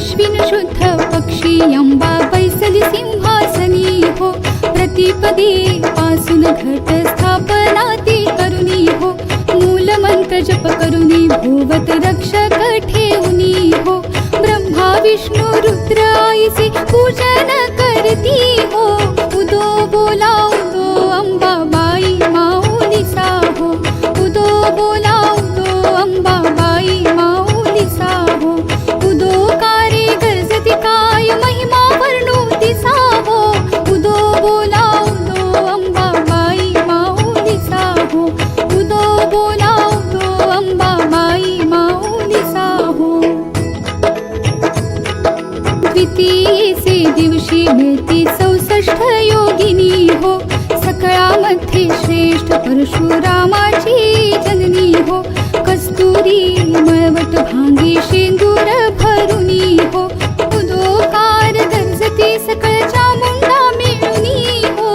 अश्विन शुद्ध पक्षी अंबा बैसली सिंहासनी हो. प्रतिपदे पासून घट स्थापना ती करुणी हो. मूल मंत्र जप करुणी भोवत रक्षक ठेवणी हो. ब्रह्मा विष्णु रुद्र आईचे पूजन करती हो. उदो बोला उदो अंबाबाई माऊली साहो. उदो बोला उदो अंबाबाई माऊली साहो. उदो कारे गरजती काय महिमा वर्णोती साहो. उदो बोला उदो अंबाबाई माऊली साहो. उदो बोला उदो अंबाबाई माऊली साहो. द्वितीयेचे दिवशी मिळती 64 योगिनी हो. सकळामध्ये श्रेष्ठ परशुरामाची जननी हो. कस्तुरी मळवट भांगी शेंदूर भरुनी हो. उदोकार गरजती सकळ चामुंडा मिळुनी हो.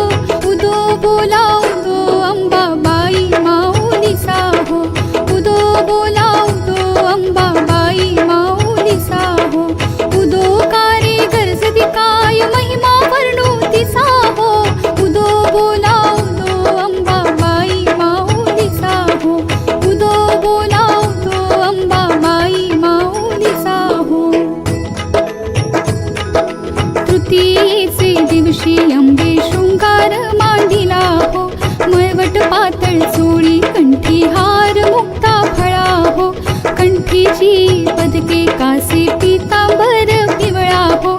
उदो बोला उदो अंबाबाई माऊली साहो. उदो बोला उदो अंबाबाई माऊली साहो. उदो कारे गरजती काय महिमा वर्णोती साहो. उदो बोला उदो अंबाबाई माऊली साहो. उदो बोला उदो अंबाबाई माऊली साहो. तृतीयेचे दिवशी अंबे शृंगार मांडिला हो. मळवट पातळ चोळी कंठी हार मुक्ता फळा हो. कंठीची पदके कासे पीतांबर पिवळा हो.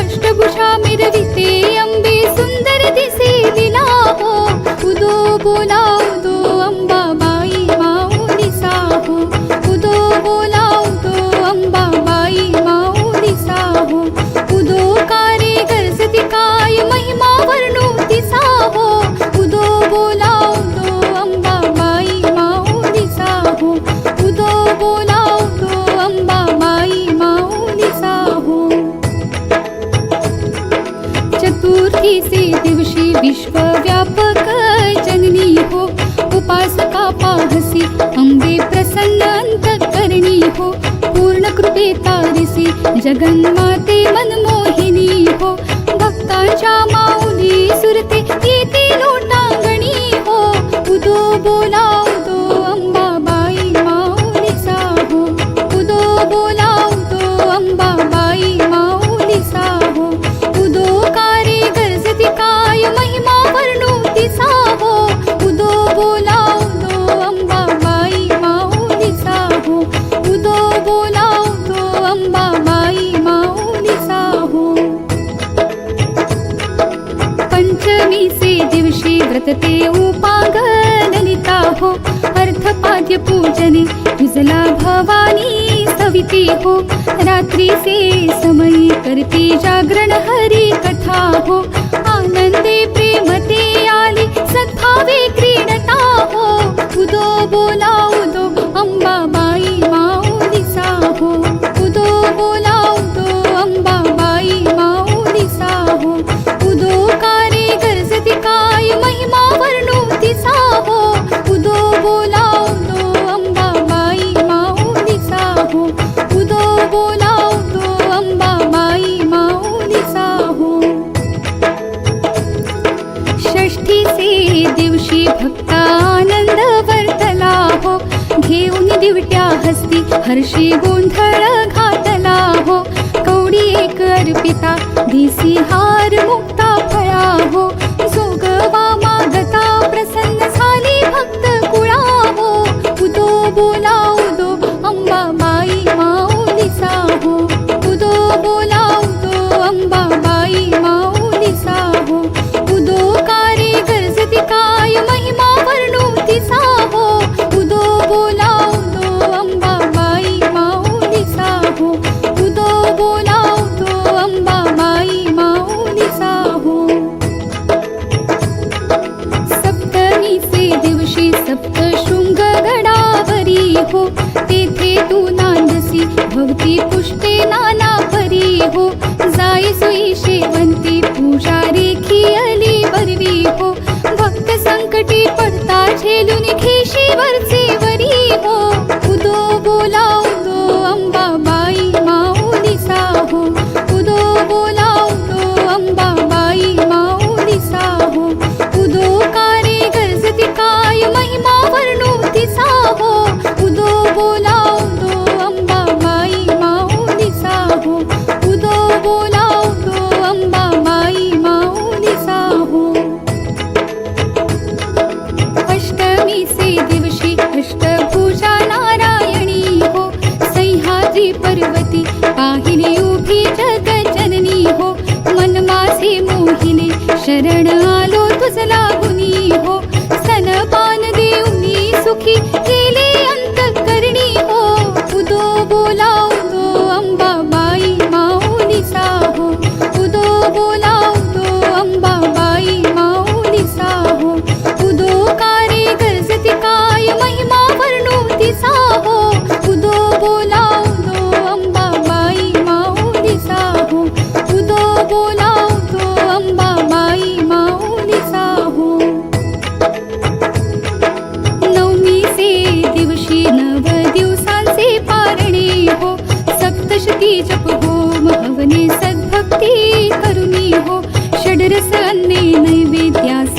अष्टभुजा मिरविते अंबे सुंदर दिसे लीला हो. उदो बोला उदो अंबाबाई माऊली साहो. उदो बोला उदो अंबाबाई माऊली साहो. उदो कारे गरजती काय महिमा वर्णोती साहो. उदो बोला उदो अंबाबाई माऊली साहो. उदो बोला उदो अंबाबाई माऊली साहो. चतुर्थीचे दिवशी विश्वव्यापक जननी हो. उपासका पाहसी अंबे प्रसन्न अंतःकरणी हो. पूर्ण कृपे तारिसी जगन्माते मनमोहिनी हो. भक्तांच्या माऊली सुरते येते लोटांगणी हो. उदो बोला उदो अंबाबाई माऊली साहो. उदो बोला उदो अंबाबाई माऊली साहो. उदो कारे गरजती काय महिमा वर्णोती साहो. उदो बोला उदो अंबाबाई माऊली साहो. उदो बोला उदो अंबाबाई माऊली साहो. पंचमीचे दिवशी व्रतते उपांग ललिता हो. अर्थपाद्य पूजने तुझला भवानी सविती हो. रात्रीचे समयी करते जागरण हरी कथा हो. आनंदे प्रेमते आली सद्भावे क्रीडता हो. उदो बोला उदो अंबाबाई माऊली साहो. उदो बोला उदो अंबाबाई माऊली साहो. उदो कारे गरजती काय महिमा वर्णोती साहो. उदो बोला उदो अंबाबाई माऊली साहो. उदो बोला उदो अंबाबाई माऊली साहो. षष्ठीचे दिवशी भक्ता आनंद वर्तला हो. घेऊन दिवट्या हस्ती हर्षी गोंधळ घातला हो. कवडी एक अर्पिता दिसी हार मुक्ता फळा हो. जोगवा मागता प्रसन्न झाली भक्त कुळा हो. उदो बोला उदो अंबाबाई माऊली साहो. उदो बोला उदो अंबाबाई माऊली साहो. उदो कारे गरजती काय महिमा वर्णोती साहो. उदो बोला उदो अंबाबाई माऊली साहो. उदो बोला उदो अंबाबाई माऊली साहो. सप्तमीचे दिवशी सप्त शृंग गडावरी हो. तेथे तू नांदसी भवती पुष्पे नाना परी हो. जाई सुई शेवंती पूजा रेखी अली बरवी हो. भक्त संकटी पडता झेलून घेशी वरचे वरी हो. उदो बोला उदो अंबाबाई माऊली साहो. शुभारंभी जगजननी हो मन माझे मोहिले शरण आलो तुझ लागुनी हो स्तनपान देऊनी सुखी केले अंतःकरणी हो उदो बोला उदो अंबाबाई माऊलीचा हो उदो बोला उदो अंबाबाई माऊलीचा हो उदो कारे गरजती काय महिमा वर्णू तिचा हो उदो बोला उदो अंबाबाई माऊलीचा हो उदो बोला उदो अंबाबाई माऊलीचा हो नवमीचे दिवशी नव दिवसांचे पारणे हो सप्तशती जप होम हवने सद्भक्ती करुणी हो षडरस अन्ने नैवेद्यास